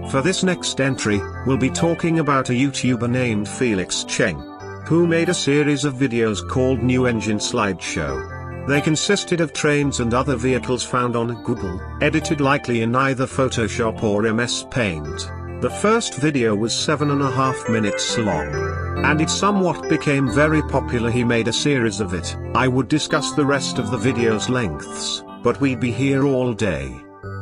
For this next entry, we'll be talking about a YouTuber named Felix Cheng, who made a series of videos called New Engine Slideshow. They consisted of trains and other vehicles found on Google, edited likely in either Photoshop or MS Paint. The first video was 7.5 minutes long, and it somewhat became very popular. He made a series of it. I would discuss the rest of the video's lengths, but we'd be here all day.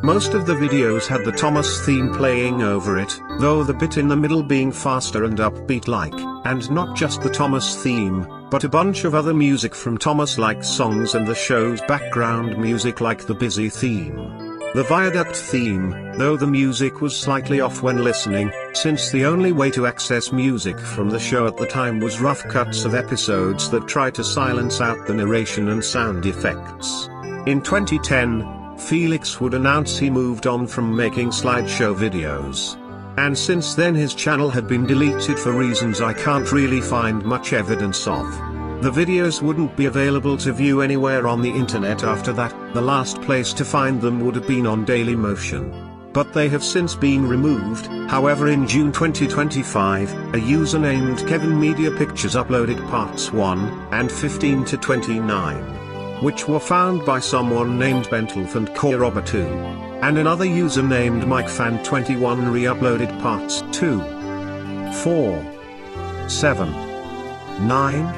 Most of the videos had the Thomas theme playing over it, though the bit in the middle being faster and upbeat like, and not just the Thomas theme, but a bunch of other music from Thomas-like songs and the show's background music like the Busy theme. The Viaduct theme, though the music was slightly off when listening, since the only way to access music from the show at the time was rough cuts of episodes that try to silence out the narration and sound effects. In 2010, Felix would announce he moved on from making slideshow videos. And since then his channel had been deleted for reasons I can't really find much evidence of. The videos wouldn't be available to view anywhere on the internet after that. The last place to find them would have been on Dailymotion. But they have since been removed. However, in June 2025, a user named Kevin Media Pictures uploaded parts 1 and 15 to 29, which were found by someone named Bentelf and Koroba 2. And another user named MikeFan21 re-uploaded parts 2, 4, 7, 9,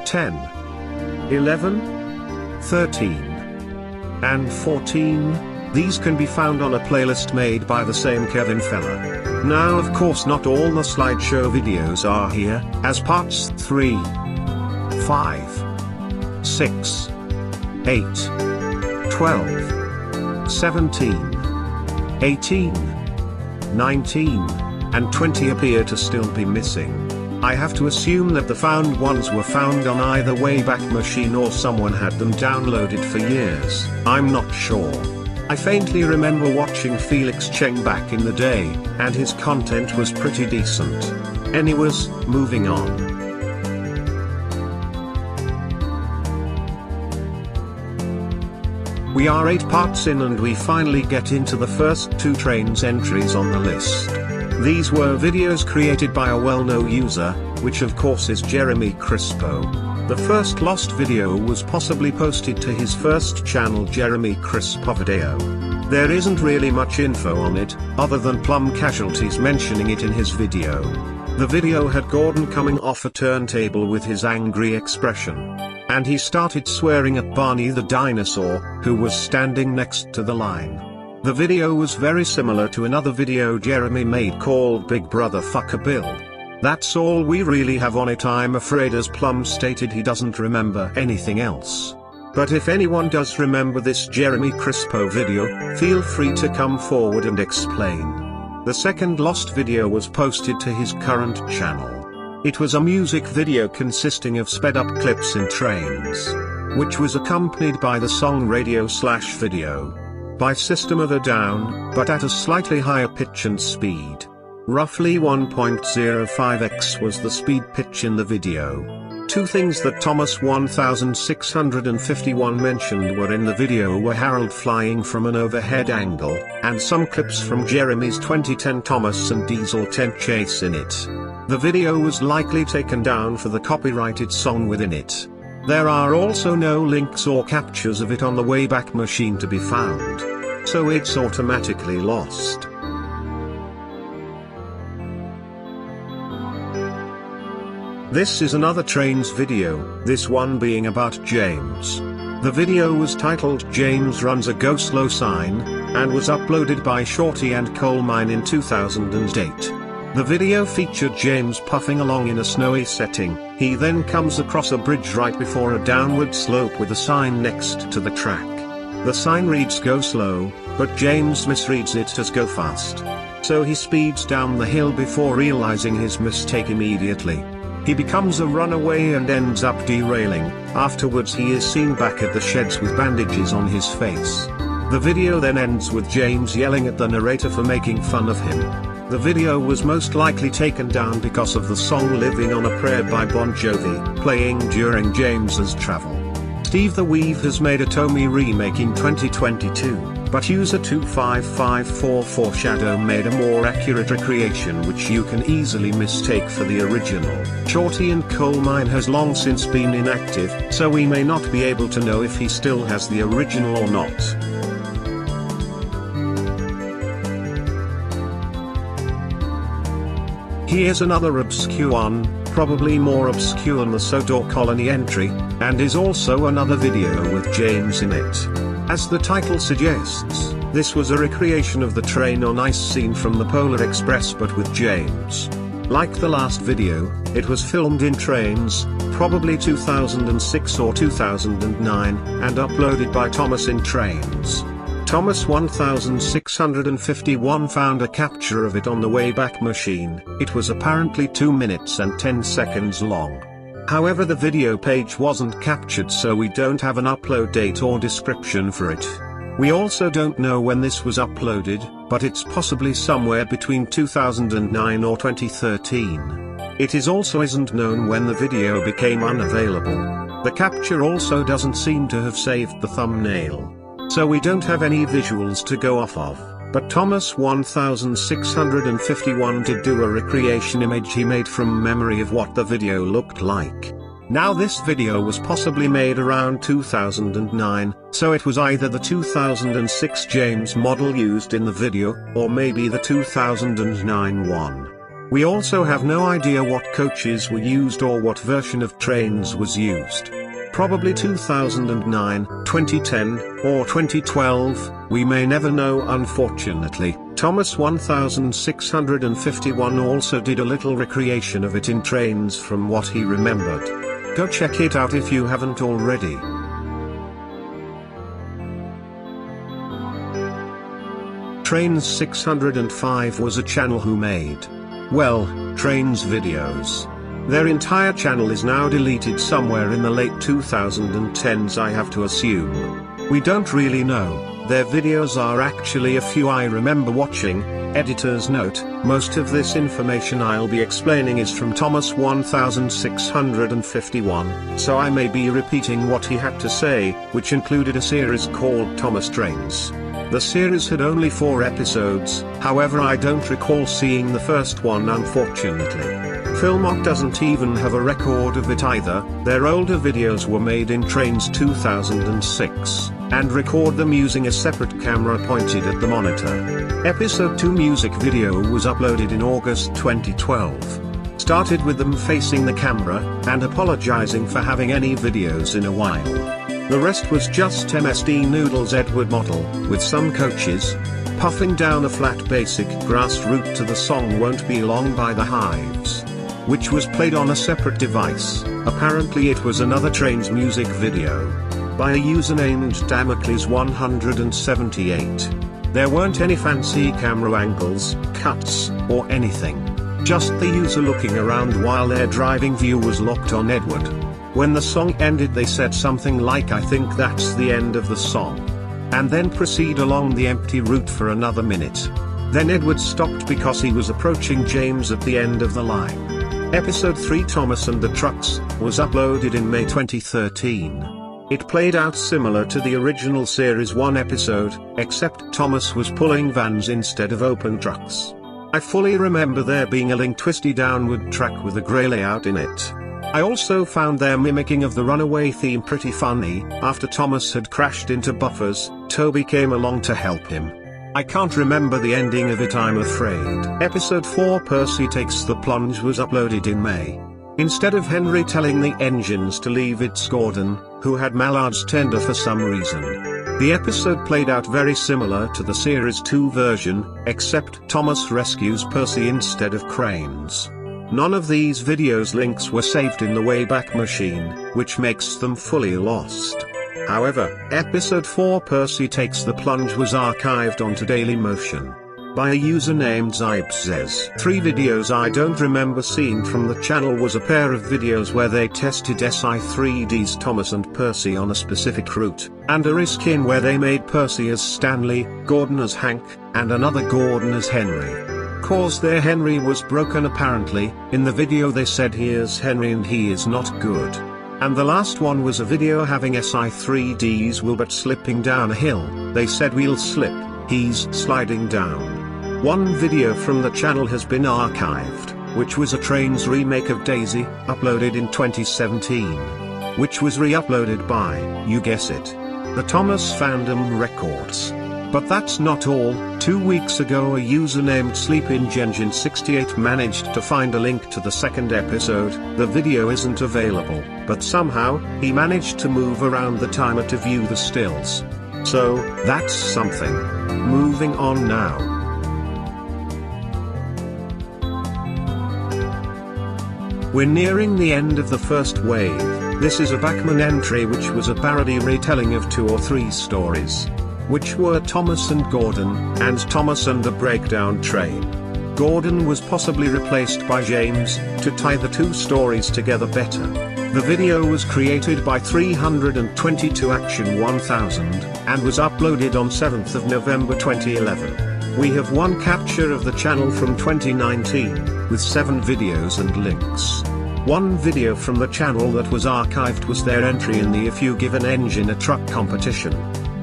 10, 11, 13, and 14. These can be found on a playlist made by the same Kevin fella. Now of course not all the slideshow videos are here, as parts 3, 5, 6, 8, 12, 17, 18, 19, and 20 appear to still be missing. I have to assume that the found ones were found on either Wayback Machine or someone had them downloaded for years. I'm not sure. I faintly remember watching Felix Cheng back in the day, and his content was pretty decent. Anyways, moving on. We are 8 parts in and we finally get into the first 2 trains entries on the list. These were videos created by a well-known user, which of course is Jeremy Crispo. The first lost video was possibly posted to his first channel, Jeremy Crispo Video. There isn't really much info on it, other than Plum Casualties mentioning it in his video. The video had Gordon coming off a turntable with his angry expression. And he started swearing at Barney the dinosaur, who was standing next to the line. The video was very similar to another video Jeremy made called Big Brother Fucker Bill. That's all we really have on it, I'm afraid, as Plum stated he doesn't remember anything else. But if anyone does remember this Jeremy Crispo video, feel free to come forward and explain. The second lost video was posted to his current channel. It was a music video consisting of sped-up clips in trains, which was accompanied by the song Radio/Video by System of a Down, but at a slightly higher pitch and speed. Roughly 1.05x was the speed pitch in the video. 2 things that Thomas 1651 mentioned were in the video were Harold flying from an overhead angle, and some clips from Jeremy's 2010 Thomas and Diesel tent chase in it. The video was likely taken down for the copyrighted song within it. There are also no links or captures of it on the Wayback Machine to be found, so it's automatically lost. This is another trains video, this one being about James. The video was titled James Runs a Go Slow Sign, and was uploaded by Shorty and Coalmine in 2008. The video featured James puffing along in a snowy setting. He then comes across a bridge right before a downward slope with a sign next to the track. The sign reads Go Slow, but James misreads it as Go Fast. So he speeds down the hill before realizing his mistake immediately. He becomes a runaway and ends up derailing. Afterwards he is seen back at the sheds with bandages on his face. The video then ends with James yelling at the narrator for making fun of him. The video was most likely taken down because of the song Living on a Prayer by Bon Jovi, playing during James's travel. Steve the Weave has made a Tommy remake in 2022, but user 25544 Shadow made a more accurate recreation which you can easily mistake for the original. Shorty and Coal Mine has long since been inactive, so we may not be able to know if he still has the original or not. Here's another obscure one, probably more obscure than the Sodor Colony entry, and is also another video with James in it. As the title suggests, this was a recreation of the train on ice scene from the Polar Express but with James. Like the last video, it was filmed in Trainz, probably 2006 or 2009, and uploaded by Thomas in Trainz. Thomas 1651 found a capture of it on the Wayback Machine. It was apparently 2 minutes and 10 seconds long. However, the video page wasn't captured, so we don't have an upload date or description for it. We also don't know when this was uploaded, but it's possibly somewhere between 2009 or 2013. It also isn't known when the video became unavailable. The capture also doesn't seem to have saved the thumbnail, so we don't have any visuals to go off of, but Thomas 1651 did do a recreation image he made from memory of what the video looked like. Now this video was possibly made around 2009, so it was either the 2006 James model used in the video, or maybe the 2009 one. We also have no idea what coaches were used or what version of Trainz was used. Probably 2009, 2010, or 2012, we may never know unfortunately. Thomas 1651 also did a little recreation of it in Trainz from what he remembered. Go check it out if you haven't already. Trainz 605 was a channel who made, well, Trainz videos. Their entire channel is now deleted somewhere in the late 2010s, I have to assume. We don't really know. Their videos are actually a few I remember watching. Editor's note: most of this information I'll be explaining is from Thomas 1651, so I may be repeating what he had to say, which included a series called Thomas Trainz. The series had only 4 episodes, however I don't recall seeing the first one unfortunately. Filmok doesn't even have a record of it either. Their older videos were made in Trainz 2006, and record them using a separate camera pointed at the monitor. Episode 2 music video was uploaded in August 2012. Started with them facing the camera, and apologizing for having any videos in a while. The rest was just MSD Noodles Edward model, with some coaches puffing down a flat basic grass route to the song Won't Be Long by the Hives, which was played on a separate device. Apparently it was another Trainz music video, by a user named Damocles178. There weren't any fancy camera angles, cuts, or anything. Just the user looking around while their driving view was locked on Edward. When the song ended they said something like "I think that's the end of the song," and then proceed along the empty route for another minute. Then Edward stopped because he was approaching James at the end of the line. Episode 3 Thomas and the Trucks was uploaded in May 2013. It played out similar to the original Series 1 episode, except Thomas was pulling vans instead of open trucks. I fully remember there being a link twisty downward track with a grey layout in it. I also found their mimicking of the Runaway theme pretty funny. After Thomas had crashed into buffers, Toby came along to help him. I can't remember the ending of it, I'm afraid. Episode 4 Percy Takes the Plunge was uploaded in May. Instead of Henry telling the engines to leave, it's Gordon, who had Mallard's tender for some reason. The episode played out very similar to the Series 2 version, except Thomas rescues Percy instead of Cranes. None of these videos' links were saved in the Wayback Machine, which makes them fully lost. However, episode 4 Percy Takes the Plunge was archived onto Dailymotion by a user named Zybzes. 3 videos I don't remember seeing from the channel was a pair of videos where they tested SI3D's Thomas and Percy on a specific route, and a reskin where they made Percy as Stanley, Gordon as Hank, and another Gordon as Henry. Cause their Henry was broken apparently. In the video they said here's Henry and he is not good. And the last one was a video having SI3D's Wilbert slipping down a hill. They said we'll slip, he's sliding down. One video from the channel has been archived, which was a Trainz remake of Daisy, uploaded in 2017. Which was re-uploaded by, you guess it, the Thomas Fandom Records. But that's not all. 2 weeks ago a user named SleepInGengine68 managed to find a link to the second episode. The video isn't available, but somehow, he managed to move around the timer to view the stills. So, that's something. Moving on now. We're nearing the end of the first wave. This is a Bachman entry which was a parody retelling of 2 or 3 stories, which were Thomas and Gordon, and Thomas and the Breakdown Train. Gordon was possibly replaced by James, to tie the 2 stories together better. The video was created by 322 Action 1000, and was uploaded on 7th of November 2011. We have one capture of the channel from 2019, with 7 videos and links. One video from the channel that was archived was their entry in the If You Give an Engine a Truck competition.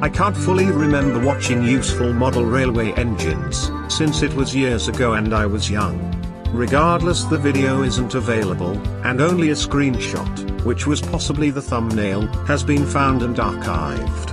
I can't fully remember watching useful model railway engines, since it was years ago and I was young. Regardless, the video isn't available, and only a screenshot, which was possibly the thumbnail, has been found and archived.